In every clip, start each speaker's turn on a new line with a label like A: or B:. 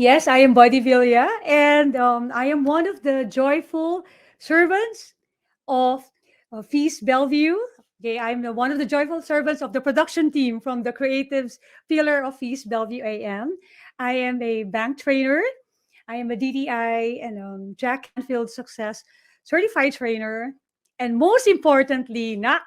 A: Yes, I am Buddy Villa, and I am one of the joyful servants of Feast Bellevue. Okay, I'm one of the joyful servants of the production team from the creatives pillar of Feast Bellevue AM. I am a bank trainer. I am a DDI and Jack Canfield Success certified trainer. And most importantly, not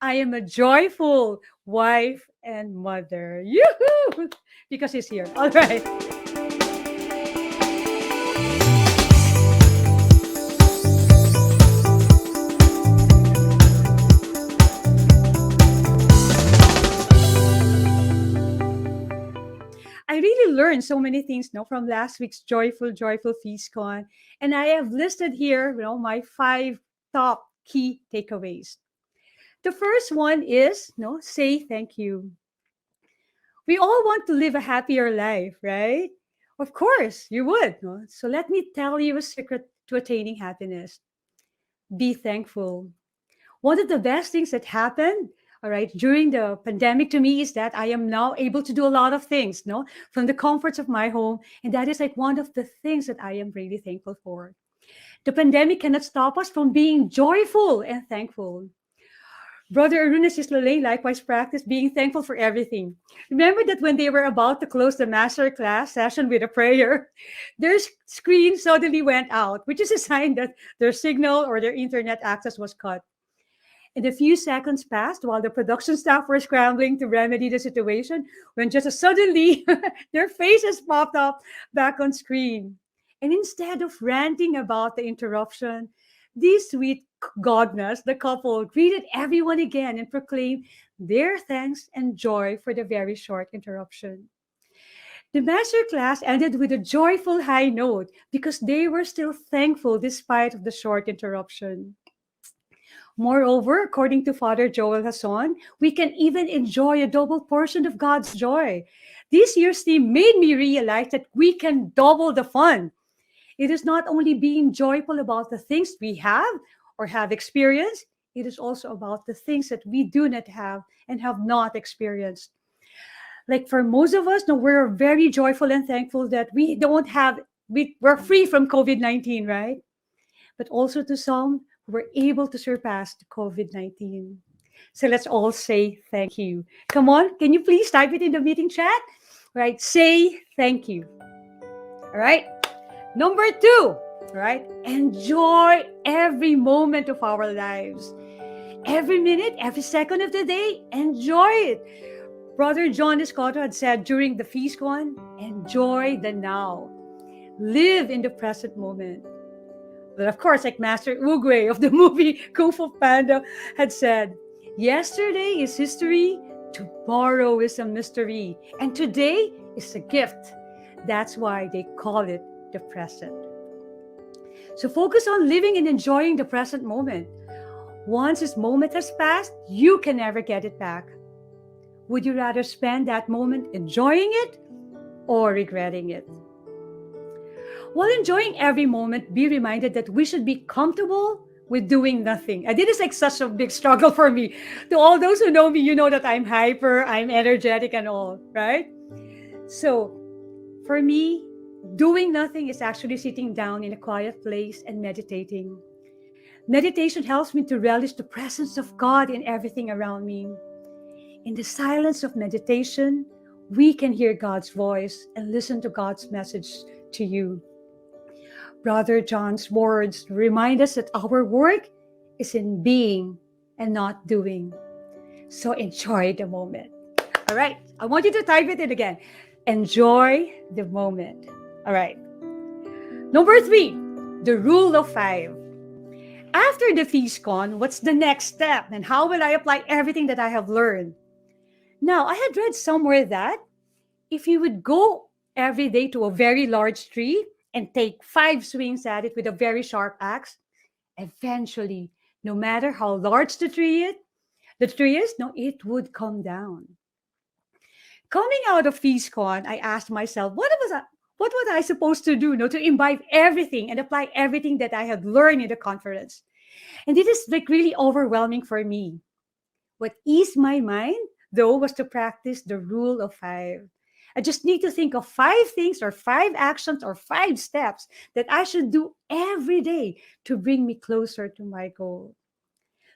A: I am a joyful wife and mother. Yoo-hoo! Because he's here. All right. I really learned so many things now from last week's joyful FeastCon, and I have listed here, my 5 top key takeaways. The first one is, say thank you. We all want to live a happier life, right? Of course, you would. No? So let me tell you a secret to attaining happiness. Be thankful. One of the best things that happened, all right, during the pandemic to me is that I am now able to do a lot of things, no, from the comforts of my home. And that is like one of the things that I am really thankful for. The pandemic cannot stop us from being joyful and thankful. Brother Aruna Sislale likewise practiced being thankful for everything. Remember that when they were about to close the master class session with a prayer, their screen suddenly went out, which is a sign that their signal or their internet access was cut. And a few seconds passed while the production staff were scrambling to remedy the situation when just suddenly their faces popped up back on screen. And instead of ranting about the interruption, these sweet godness, the couple, greeted everyone again and proclaimed their thanks and joy for the very short interruption. The master class ended with a joyful high note because they were still thankful despite of the short interruption. Moreover, according to Father Joel Hasson, we can even enjoy a double portion of God's joy. This year's theme made me realize that we can double the fun. It is not only being joyful about the things we have or have experienced, it is also about the things that we do not have and have not experienced. Like for most of us, no, we're very joyful and thankful that we don't have, we're free from COVID 19, right? But also to some who were able to surpass the COVID 19. So let's all say thank you. Come on, can you please type it in the meeting chat? Right, say thank you. All right. Number 2, right? Enjoy every moment of our lives. Every minute, every second of the day, enjoy it. Brother John Escoto had said during the feast one, enjoy the now. Live in the present moment. But of course, like Master Uguay of the movie Kung Fu Panda had said, yesterday is history, tomorrow is a mystery, and today is a gift. That's why they call it the present. So focus on living and enjoying the present moment. Once this moment has passed, you can never get it back. Would you rather spend that moment enjoying it or regretting it? While enjoying every moment, be reminded that we should be comfortable with doing nothing. And this is like such a big struggle for me. To all those who know me, you know that I'm hyper, I'm energetic and all, right? So for me, doing nothing is actually sitting down in a quiet place and meditating. Meditation helps me to relish the presence of God in everything around me. In the silence of meditation, we can hear God's voice and listen to God's message to you. Brother John's words remind us that our work is in being and not doing. So enjoy the moment. All right, I want you to type it in again. Enjoy the moment. All right. Number 3, the rule of 5. After the FeastCon, what's the next step and how will I apply everything that I have learned? Now, I had read somewhere that if you would go every day to a very large tree and take 5 swings at it with a very sharp axe, eventually, no matter how large the tree is, no, it would come down. Coming out of FeastCon, I asked myself, what was I supposed to do, to imbibe everything and apply everything that I had learned in the conference? And it is like really overwhelming for me. What eased my mind, though, was to practice the rule of 5. I just need to think of 5 things or 5 actions or 5 steps that I should do every day to bring me closer to my goal.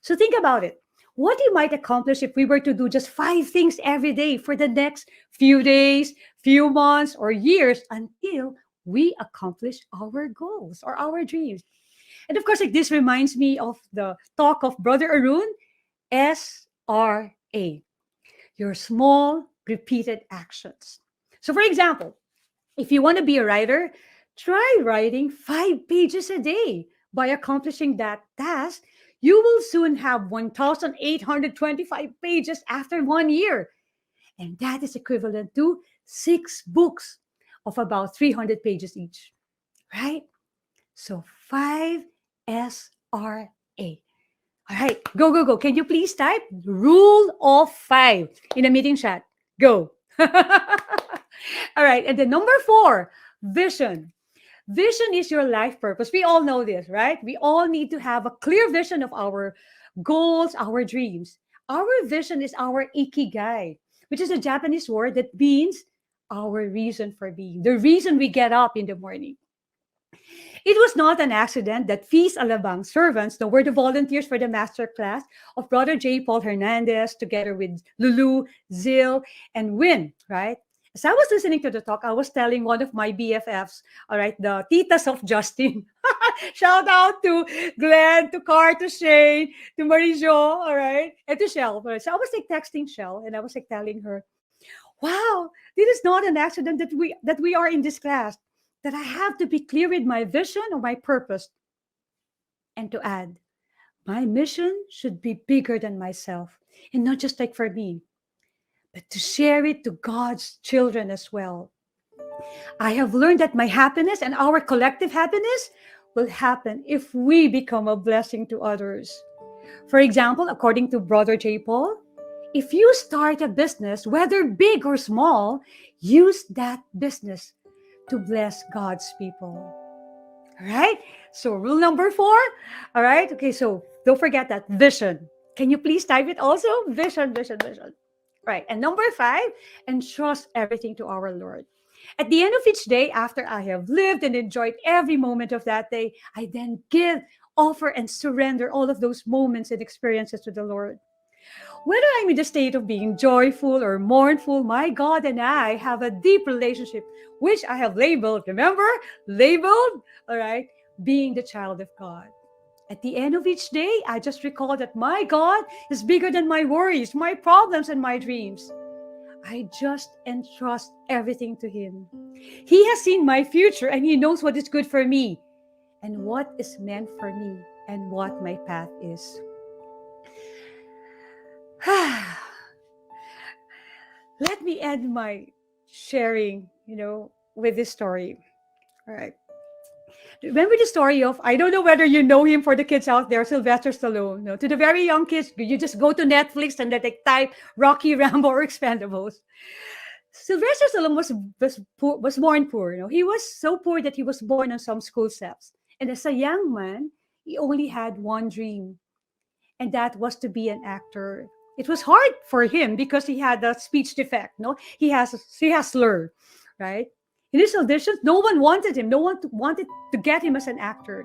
A: So think about it. What you might accomplish if we were to do just 5 things every day for the next few days, few months, or years until we accomplish our goals or our dreams. And of course, like this reminds me of the talk of Brother Arun, SRA, your small repeated actions. So for example, if you want to be a writer, try writing 5 pages a day. By accomplishing that task, you will soon have 1,825 pages after 1 year. And that is equivalent to 6 books of about 300 pages each, right? So 5 SRA. All right, go, go, go. Can you please type rule of 5 in the meeting chat? Go. All right, and then number 4, vision. Vision is your life purpose. We all know this, right? We all need to have a clear vision of our goals, our dreams. Our vision is our ikigai, which is a Japanese word that means our reason for being, the reason we get up in the morning. It was not an accident that Feast Alabang servants were the volunteers for the master class of Brother J. Paul Hernandez, together with Lulu, Zil, and Win, right? As I was listening to the talk, I was telling one of my BFFs, all right, the titas of Justin. Shout out to Glenn, to Car, to Shane, to Marijo, all right, and to Shell. So I was like texting Shell, and I was like telling her, wow, this is not an accident that we are in this class, that I have to be clear with my vision or my purpose. And to add, my mission should be bigger than myself, and not just like for me, but to share it to God's children as well. I have learned that my happiness and our collective happiness will happen if we become a blessing to others. For example, according to Brother J. Paul, if you start a business, whether big or small, use that business to bless God's people. All right? So rule number 4. All right? Okay, so don't forget that vision. Can you please type it also? Vision, vision, vision. Right. And number 5, entrust everything to our Lord. At the end of each day, after I have lived and enjoyed every moment of that day, I then give, offer, and surrender all of those moments and experiences to the Lord. Whether I'm in the state of being joyful or mournful, my God and I have a deep relationship, which I have labeled, remember? Labeled, all right, being the child of God. At the end of each day, I just recall that my God is bigger than my worries, my problems, and my dreams. I just entrust everything to Him. He has seen my future, and He knows what is good for me and what is meant for me and what my path is. Let me end my sharing, with this story. All right. Remember the story of, I don't know whether you know him, for the kids out there, Sylvester Stallone. No, to the very young kids, you just go to Netflix and they type Rocky, Rambo, or Expendables. Sylvester Stallone was born poor. He was so poor that he was born on some school steps. And as a young man, he only had one dream, and that was to be an actor. It was hard for him because he had a speech defect. No, he has slur, right? In his auditions, no one wanted him. No one wanted to get him as an actor.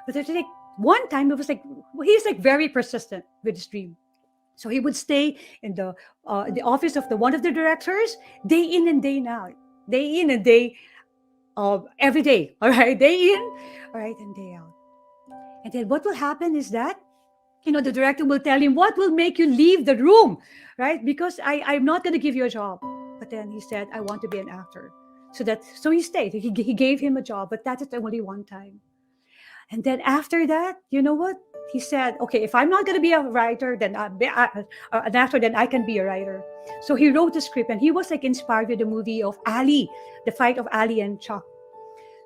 A: But there's like one time, it was like he's like very persistent with his dream. So he would stay in the office of one of the directors, day in and day out, day in and day every day. All right, day in, all right, and day out. And then what will happen is that, the director will tell him, what will make you leave the room, right? Because I'm not going to give you a job. But then he said, I want to be an actor. So he stayed. He gave him a job, but that is only one time. And then after that, you know what? He said, okay, if I'm not going to be a writer, then an actor, then I can be a writer. So he wrote the script, and he was like inspired with the movie of Ali, the fight of Ali and Chuck.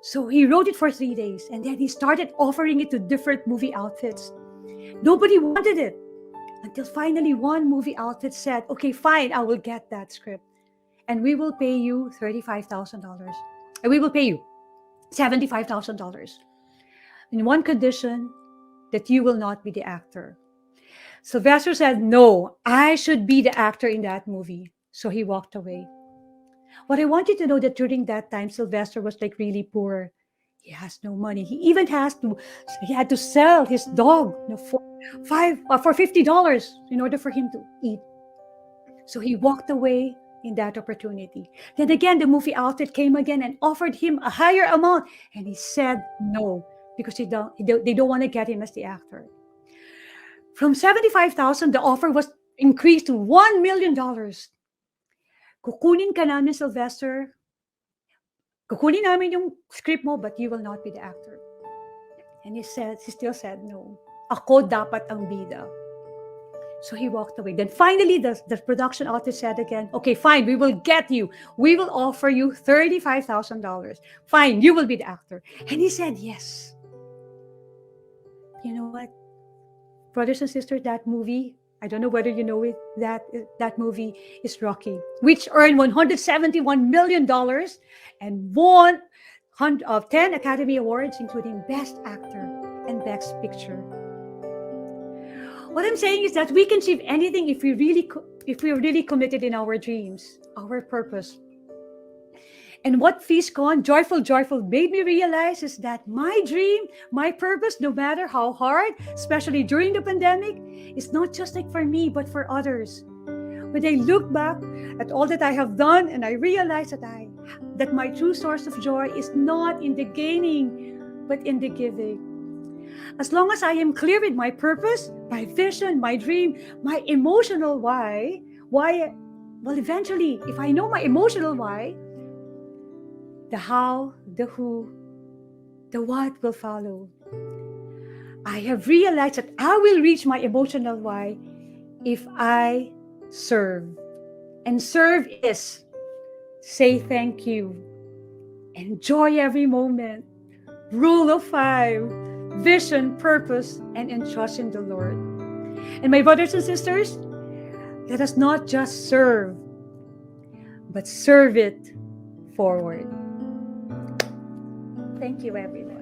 A: So he wrote it for 3 days, and then he started offering it to different movie outfits. Nobody wanted it until finally one movie outfit said, okay, fine, I will get that script. And we will pay you $35,000. And we will pay you $75,000. In one condition, that you will not be the actor. Sylvester said, no, I should be the actor in that movie. So he walked away. What I want you to know that during that time, Sylvester was like really poor. He has no money. He had to sell his dog, for $50 in order for him to eat. So he walked away in that opportunity. Then again, the movie outlet came again and offered him a higher amount, and he said no because they don't want to get him as the actor. From 75,000, the offer was increased to $1 million. Kukunin ka namin, Sylvester. Kukunin namin yung script mo, but you will not be the actor. And he still said no. Ako dapat ang bida. So he walked away. Then finally, the production outfit said again, okay, fine, we will get you. We will offer you $35,000. Fine, you will be the actor. And he said yes. You know what? Brothers and sisters, that movie, I don't know whether you know it, that movie is Rocky, which earned $171 million and won 10 Academy Awards, including Best Actor and Best Picture. What I'm saying is that we can achieve anything if we are really committed in our dreams, our purpose. And what FeastCon, Joyful, made me realize is that my dream, my purpose, no matter how hard, especially during the pandemic, is not just like for me, but for others. When I look back at all that I have done, and I realize that my true source of joy is not in the gaining, but in the giving. As long as I am clear with my purpose, my vision, my dream, my emotional why, well, eventually, if I know my emotional why, the how, the who, the what will follow. I have realized that I will reach my emotional why if I serve. And serve is say thank you, enjoy every moment, rule of 5, vision, purpose, and entrust in the Lord. And my brothers and sisters, let us not just serve, but serve it forward. Thank you, everyone.